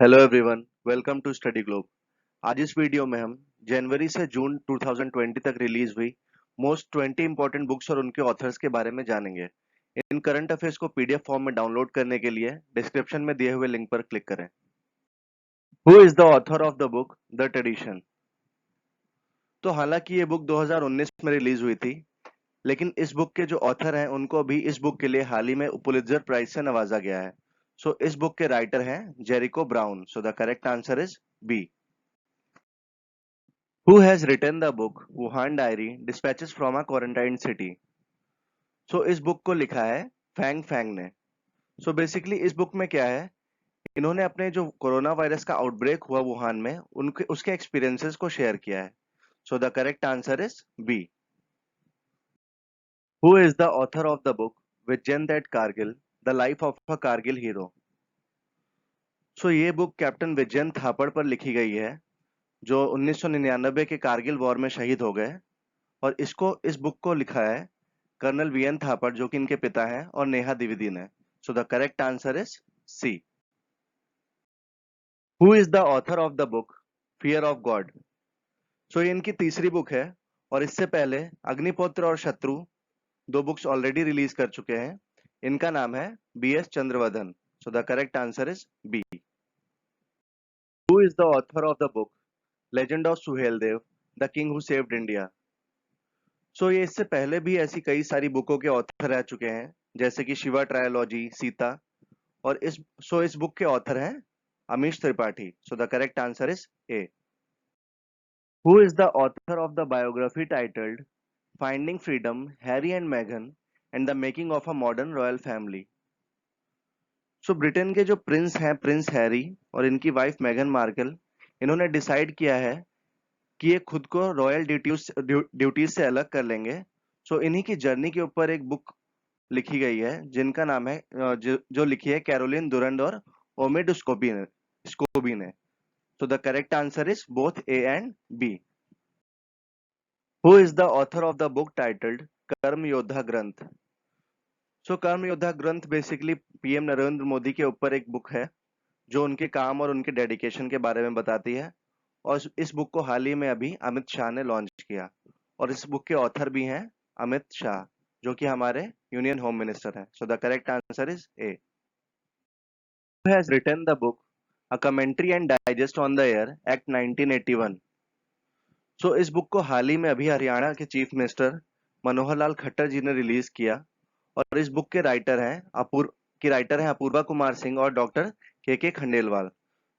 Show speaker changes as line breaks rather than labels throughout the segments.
Hello everyone, welcome to study globe. आज इस video में हम जनवरी से जून 2020 तक रिलीज हुई मोस्ट 20 इंपॉर्टेंट बुक्स और उनके ऑथर्स के बारे में जानेंगे। इन करंट अफेयर्स को पीडीएफ फॉर्म में डाउनलोड करने के लिए डिस्क्रिप्शन में दिए हुए लिंक पर क्लिक करें। Who is the author of the book the tradition? तो हालांकि ये बुक 2019 में रिलीज हुई थी, लेकिन इस बुक के जो ऑथर हैं उनको अभी इस बुक के लिए हाल ही में पुलित्जर प्राइज से नवाजा गया है। सो इस बुक के राइटर हैं Jericho Brown. So the correct answer is B. Who has written the book Wuhan Diary Dispatches from a Quarantine City? So इस बुक को लिखा है फैंग फैंग ने। सो बेसिकली इस बुक में क्या है, इन्होंने अपने जो कोरोना वायरस का आउटब्रेक हुआ वुहान में उनके उसके एक्सपीरियंसेस को शेयर किया है। So the correct answer is B. Who is the author of the book Vijyant at Kargil the life of a Kargil hero? So ये बुक कैप्टन विजयंत थापड़ पर लिखी गई है, जो 1999 के कारगिल वॉर में शहीद हो गए। और इस बुक को लिखा है कर्नल वीएन थापड़, जो कि इनके पिता हैं, और नेहा द्विवेदी ने। So the correct answer is C. Who is the author of the book fear of God? So ये इनकी तीसरी बुक है, और इससे पहले अग्निपुत्र और शत्रु दो बुक्स ऑलरेडी रिलीज कर चुके हैं। इनका नाम है BS Chandravadan. So the correct answer is B. Who is the author of the book legend of Suhel Dev the king who saved India? So ये इससे पहले भी ऐसी कई सारी बुकों के ऑथर रह चुके हैं, जैसे कि शिवा ट्रायोलॉजी, सीता। और इस बुक के ऑथर हैं Amish Tripathi. So the correct answer is A. Who is the author of the biography titled finding freedom Harry and मैगन and the making of a modern royal family? So Britain के जो prince हैं, prince Harry और इनकी wife मैगन Markle, इन्होंने decide किया है कि ये खुद को रॉयल ड्यूटीज से अलग कर लेंगे। सो इन्हीं की जर्नी के ऊपर एक बुक लिखी गई है, जिनका नाम है जो लिखी है कैरोलिन दुरंड और ओमिड स्कोबी ने। So the correct answer is both A and B. Who is the author of the book titled Karm Yodha Granth? So कर्म योद्धा ग्रंथ बेसिकली पीएम नरेंद्र मोदी के ऊपर एक बुक है, जो उनके काम और उनके डेडिकेशन के बारे में बताती है। और इस बुक को हाल ही में अभी अमित शाह ने लॉन्च किया, और इस बुक के ऑथर भी हैं अमित शाह, जो कि हमारे यूनियन होम मिनिस्टर हैं। सो the correct answer is A. Who has written the book A Commentary and Digest on the Air Act 1981? सो इस बुक को हाल ही में अभी हरियाणा के चीफ मिनिस्टर मनोहर लाल खट्टर जी ने रिलीज किया, और इस बुक के राइटर हैं अपूर्वा कुमार सिंह और डॉक्टर के खंडेलवाल।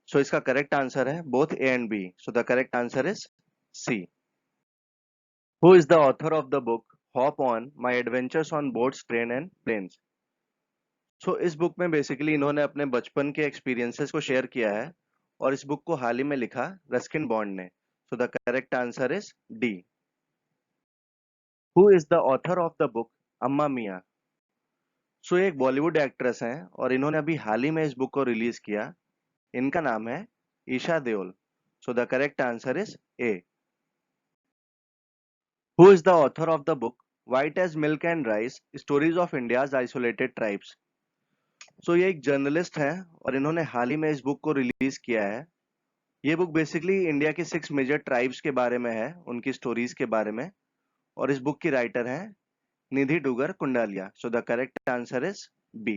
सो इसका करेक्ट आंसर है both A and B. So the correct answer is C. Who is the author of the book hop on my adventures on boats train and planes? So इस book में basically इन्होंने अपने बचपन के experiences को share किया है, और इस बुक को हाल ही में लिखा रस्किन बॉन्ड ने। So the correct answer is D. Who is the author of the book अम्मा मिया? सो ये एक बॉलीवुड एक्ट्रेस हैं, और इन्होंने अभी हाल ही में इस बुक को रिलीज किया। इनका नाम है Esha Deol. So the correct answer is A. Who is the author of the book white as milk and rice stories of India's isolated tribes? So ये एक जर्नलिस्ट हैं, और इन्होंने हाल ही में इस बुक को रिलीज किया है। ये बुक बेसिकली इंडिया के 6 मेजर ट्राइब्स के बारे में है, उनकी स्टोरीज के बारे में। और इस बुक की राइटर हैं Nidhi Dugar Kundalia. So the correct answer is B.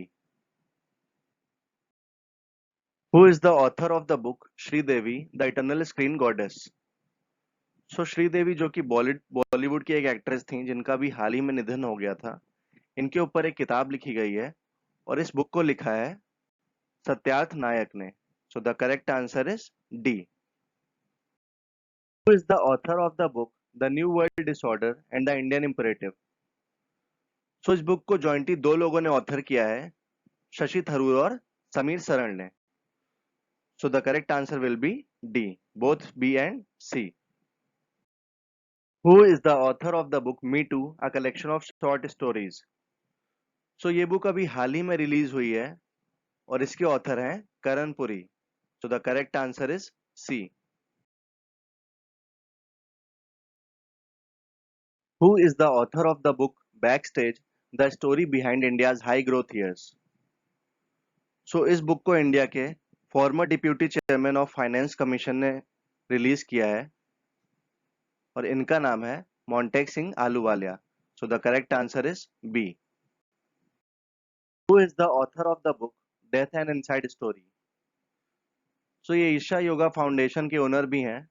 Who is the author of the book Sridevi the eternal screen goddess? So Sridevi, जो कि बॉलीवुड की एक एक्ट्रेस थी जिनका भी हाल ही में निधन हो गया था, इनके ऊपर एक किताब लिखी गई है, और इस बुक को लिखा है सत्यार्थ नायक ने। So the correct answer is D. Who is the author of the book The New World Disorder and the Indian Imperative? सो इस बुक को जॉइंटली दो लोगों ने ऑथर किया है, शशि थरूर और समीर सरन ने। So the correct answer will be D, both B and C. Who is the author of the book me too a collection of short stories? So ये बुक अभी हाल ही में रिलीज हुई है, और इसके ऑथर हैं Karan Puri. So the correct answer is C. Who is the author of the book backstage the story behind India's high growth years? So इस book को इंडिया के former deputy chairman of finance commission ने release किया है और इनका नाम है Montek Singh Ahluwalia. So the correct answer is B. Who is the author of the book death and inside story? So ये ईशा योगा फाउंडेशन के ओनर भी हैं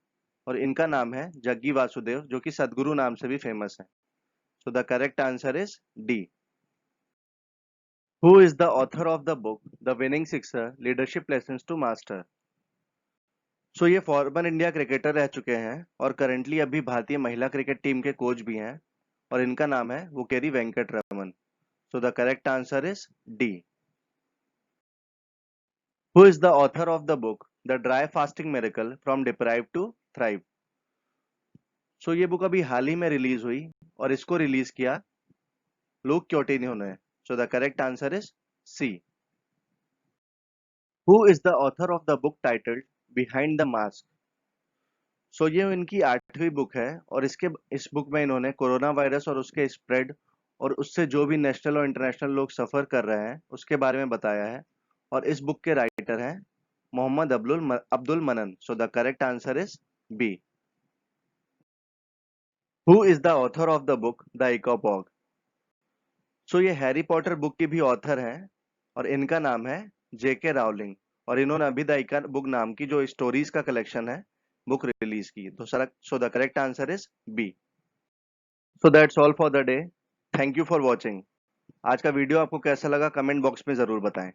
और इनका नाम है जग्गी वासुदेव, जो कि सदगुरु नाम से भी फेमस है। So the correct answer is D. Who is the author of the book the winning sixer leadership lessons to master? So ये फॉर्मर इंडिया क्रिकेटर रह चुके हैं और करेंटली अभी भारतीय महिला क्रिकेट टीम के कोच भी हैं और इनका नाम है Woorkeri Venkat Raman. So the correct answer is D. Who is the author of the book the dry fasting miracle from deprive to thrive? So ये बुक अभी हाल ही में रिलीज हुई और इसको रिलीज किया लुक क्योटिन्हो ने। So the correct answer is C. Who is the author of the book titled behind the mask? So ये इनकी 8वीं बुक है और इस बुक में इन्होंने कोरोना वायरस और उसके स्प्रेड और उससे जो भी नेशनल और इंटरनेशनल लोग सफर कर रहे हैं उसके बारे में बताया है और इस बुक के राइटर हैं Mohammad Abdul Mannan. So the correct answer is B. Who is the author of the book the Ickabog? So ये हैरी पॉटर बुक की भी ऑथर हैं और इनका नाम है जेके रावलिंग और इन्होंने अभी द इका बुक नाम की जो स्टोरीज का कलेक्शन है बुक रिलीज की। तो so the correct answer is B. So that's all for the day. Thank you for watching. आज का वीडियो आपको कैसा लगा कमेंट बॉक्स में जरूर बताएं।